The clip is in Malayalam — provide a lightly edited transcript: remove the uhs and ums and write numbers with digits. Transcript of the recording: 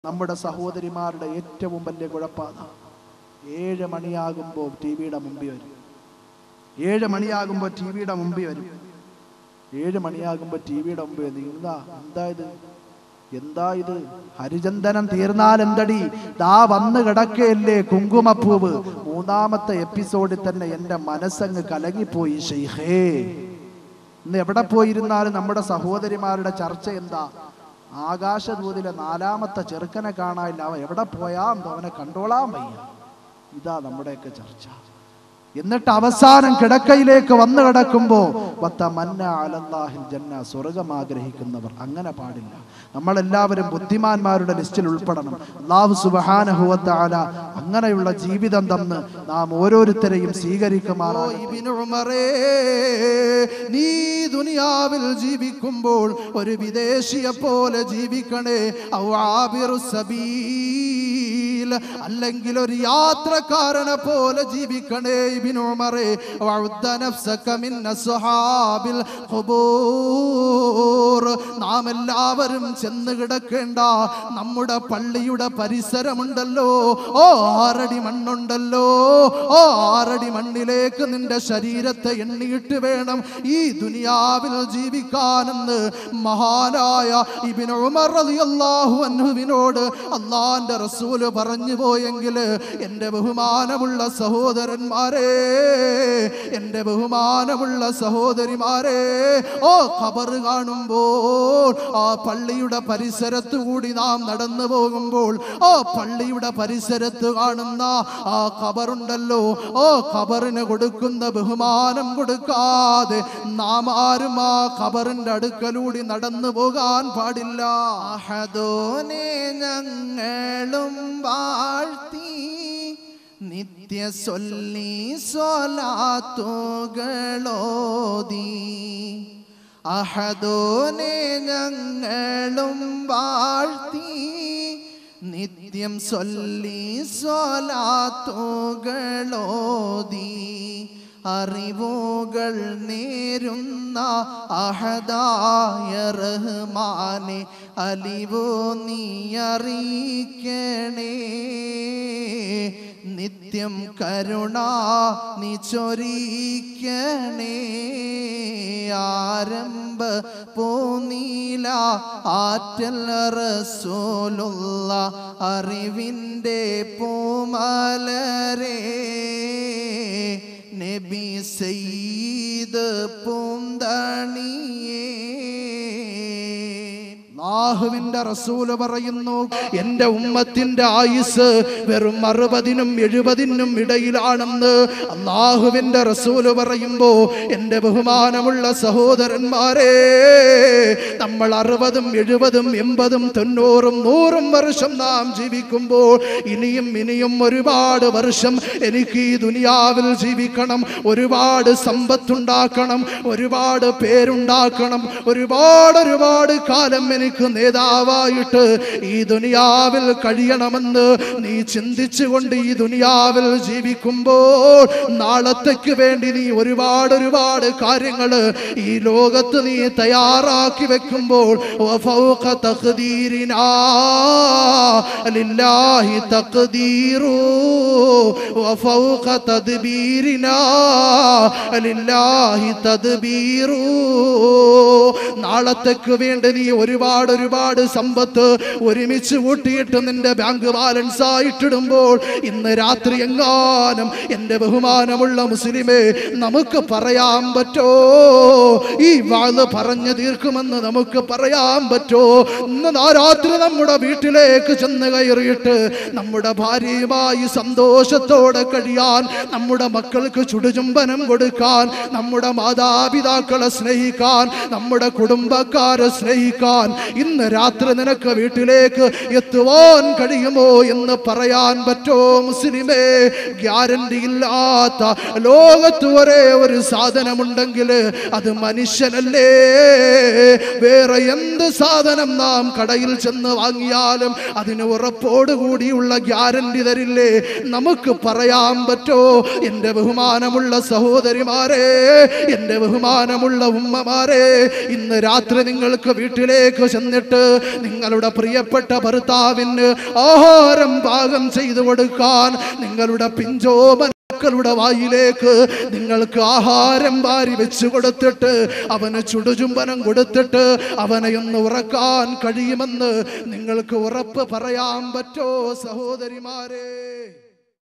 നമ്മുടെ സഹോദരിമാരുടെ ഏറ്റവും വലിയ കുഴപ്പമാണ് 7 മണിയാകുമ്പോൾ ടി വിയുടെ മുമ്പിൽ വരും. 7 മണിയാകുമ്പോൾ ടി വിയുടെ മുമ്പിൽ വരും. 7 മണിയാകുമ്പോൾ ടി വിയുടെ മുമ്പിൽ എന്താ ഇത് ഹരിചന്ദനം തീർന്നാൽ എന്തടി, ദാ വന്ന് കിടക്കയല്ലേ കുങ്കുമപ്പൂവ്. 3ാമത്തെ എപ്പിസോഡിൽ തന്നെ എൻ്റെ മനസ്സങ്ങ് കലങ്ങിപ്പോയി ഷെയ്ഖേ. ഇന്ന് എവിടെ പോയിരുന്നാലും നമ്മുടെ സഹോദരിമാരുടെ ചർച്ച എന്താ? ആകാശദൂതിലെ 4ാമത്തെ ചെറുക്കനെ കാണാനില്ല, അവൻ എവിടെ പോയാൽ അവനെ കണ്ടോളാൻ വയ്യ. ഇതാ നമ്മുടെയൊക്കെ ചർച്ച. എന്നിട്ട് അവസാനം കിടക്കയിലേക്ക് വന്നു കിടക്കുമ്പോ ജന്ന, സ്വർഗം ആഗ്രഹിക്കുന്നവർ. അങ്ങനെ പാടില്ല. നമ്മളെല്ലാവരും ബുദ്ധിമാന്മാരുടെ ലിസ്റ്റിൽ ഉൾപ്പെടണം. അല്ലാഹു സുബ്ഹാനഹു വ തആല അങ്ങനെയുള്ള ജീവിതം തന്ന് നാം ഓരോരുത്തരെയും സ്വീകരിക്കുമാറാകട്ടെ. നീ ദുനിയാവിൽ ജീവിക്കുമ്പോൾ ഒരു വിദേശിയെ പോലെ ജീവിക്കണേ. അല്ലെങ്കിൽ ഒരു യാത്രക്കാരനെ പോലെ ജീവിക്കണേ. ഇബ്നു ഉമറേ, വഉദ്ദ നഫ്സക മിൻ അസ്ഹാബിൽ ഖുബൂർ. നാം എല്ലാവരും ചെന്ന് കിടക്കേണ്ട നമ്മുടെ പള്ളിയുടെ പരിസരമുണ്ടല്ലോ, 6 അടി മണ്ണുണ്ടല്ലോ, 6 അടി മണ്ണിലേക്ക് നിന്റെ ശരീരത്തെ എണ്ണിയിട്ട് വേണം ഈ ദുനിയാവിൽ ജീവിക്കാനെന്ന് മഹാനായ ഇബ്നു ഉമർ റളിയല്ലാഹു അൻഹുവിനോട് അല്ലാഹുവിന്റെ റസൂൽ പറഞ്ഞു പോയെങ്കിൽ എൻ്റെ ബഹുമാനമുള്ള സഹോദരന്മാരെ, എൻ്റെ ബഹുമാനമുള്ള സഹോദരിമാരെ, ഖബർ കാണുമ്പോൾ ആ പള്ളിയുടെ പരിസരത്ത് കൂടി നാം നടന്നു പോകുമ്പോൾ പള്ളിയുടെ പരിസരത്ത് കാണുന്ന ആ ഖബറുണ്ടല്ലോ, ഖബറിന് കൊടുക്കുന്ന ബഹുമാനം കൊടുക്കാതെ നാം ആരും ആ ഖബറിന്റെ അടുക്കലൂടി നടന്നു പോകാൻ പാടില്ല. അഹദോനെ ഞങ്ങളും വാഴ്ത്തി നിത്യ സൊല്ലി സ്വലാത്തുകളോതി. അഹദോനെ ഞങ്ങളും വാഴ്ത്തി നിത്യം സൊല്ലി സ്വലാത്തുകളോതി. അറിവുകൾ നേരുന്ന അഹദായ റഹ്മാനെ അലിവോ നീ അറിയിക്കണേ. നിത്യം കരുണ നീ ചൊരിക്കണേ. ആരംഭ പോനീല ആറ്റൽ റസൂലുള്ള അറിവിൻ്റെ പൂമലരേ. നബി സയ്യിദ് പൂന്തണിയേ. അല്ലാഹുവിന്റെ റസൂല് പറയുന്നു, എൻ്റെ ഉമ്മത്തിന്റെ ആയുസ് വെറും 60-നും 70-നും ഇടയിലാണെന്ന് അല്ലാഹുവിന്റെ റസൂല് പറയുമ്പോ എൻ്റെ ബഹുമാനമുള്ള സഹോദരന്മാരെ, നമ്മൾ 60-ഉം 70-ഉം 80-ഉം 90-ഉം 100-ഉം വർഷം നാം ജീവിക്കുമ്പോൾ ഇനിയും ഒരുപാട് വർഷം എനിക്ക് ഈ ദുനിയാവിൽ ജീവിക്കണം, ഒരുപാട് സമ്പത്തുണ്ടാക്കണം, ഒരുപാട് പേരുണ്ടാക്കണം, ഒരുപാട് കാലം എനിക്ക് നേതാവായിട്ട് ഈ ദുനിയാവിൽ കഴിയണമെന്ന് നീ ചിന്തിച്ചുകൊണ്ട് ഈ ദുനിയാവിൽ ജീവിക്കുമ്പോൾ നാളത്തേക്ക് വേണ്ടി നീ ഒരുപാട് കാര്യങ്ങൾ ഈ ലോകത്ത് നീ തയ്യാറാക്കി വെക്കുമ്പോൾ വഫൗഖ തഖ്ദീരിനാ ലില്ലാഹി തഖ്ദീറു വഫൗഖ തദ്ബീരിനാ ലില്ലാഹി തദ്ബീറു. നാളത്തേക്ക് വേണ്ടി നീ ഒരുപാട് സമ്പത്ത് ഒരുമിച്ച് കൂട്ടിയിട്ട് നിന്റെ ബാങ്ക് ബാലൻസ് ആയിട്ടിടുമ്പോൾ ഇന്ന് രാത്രി എങ്ങാനും എൻ്റെ ബഹുമാനമുള്ള മുസ്ലിമേ നമുക്ക് പറയാൻ പറ്റോ? ഈ വാള് പറഞ്ഞു തീർക്കുമെന്ന് നമുക്ക് പറയാൻ പറ്റോ? ഇന്ന് രാത്രി നമ്മുടെ വീട്ടിലേക്ക് ചെന്ന് കയറിയിട്ട് നമ്മുടെ ഭാര്യയുമായി സന്തോഷത്തോടെ കഴിയാൻ, നമ്മുടെ മക്കൾക്ക് ചുടുചുംബനം കൊടുക്കാൻ, നമ്മുടെ മാതാപിതാക്കളെ സ്നേഹിക്കാൻ, നമ്മുടെ കുടുംബക്കാരെ സ്നേഹിക്കാൻ ഇന്ന് രാത്രി നിനക്ക് വീട്ടിലേക്ക് എത്തുവാൻ കഴിയുമോ എന്ന് പറയാൻ പറ്റോ മുസ്ലിമേ? ഗ്യാരണ്ടി ഇല്ലാത്ത ലോകത്ത് ഒരേ ഒരു സാധനമുണ്ടെങ്കിൽ അത് മനുഷ്യനല്ലേ. വേറെ എന്ത് സാധനം നാം കടയിൽ ചെന്ന് വാങ്ങിയാലും അതിന് ഉറപ്പോടുകൂടിയുള്ള ഗ്യാരണ്ടി തരില്ലേ? നമുക്ക് പറയാൻ പറ്റോ? എൻ്റെ ബഹുമാനമുള്ള സഹോദരിമാരെ, എൻ്റെ ബഹുമാനമുള്ള ഉമ്മമാരെ, ഇന്ന് രാത്രി നിങ്ങൾക്ക് വീട്ടിലേക്ക് ചെന്നിട്ട് നിങ്ങളുടെ പ്രിയപ്പെട്ട ഭർത്താവിന് ആഹാരം പാകം ചെയ്തു കൊടുക്കാൻ നിങ്ങളുടെ മക്കളുടെ വായിലേക്ക് നിങ്ങൾക്ക് ആഹാരം വാരി വെച്ചു കൊടുത്തിട്ട് അവന് ചുടുചുംബനം കൊടുത്തിട്ട് അവനെ ഒന്ന് ഉറക്കാൻ കഴിയുമെന്ന് നിങ്ങൾക്ക് ഉറപ്പ് പറയാൻ പറ്റോ സഹോദരിമാരെ?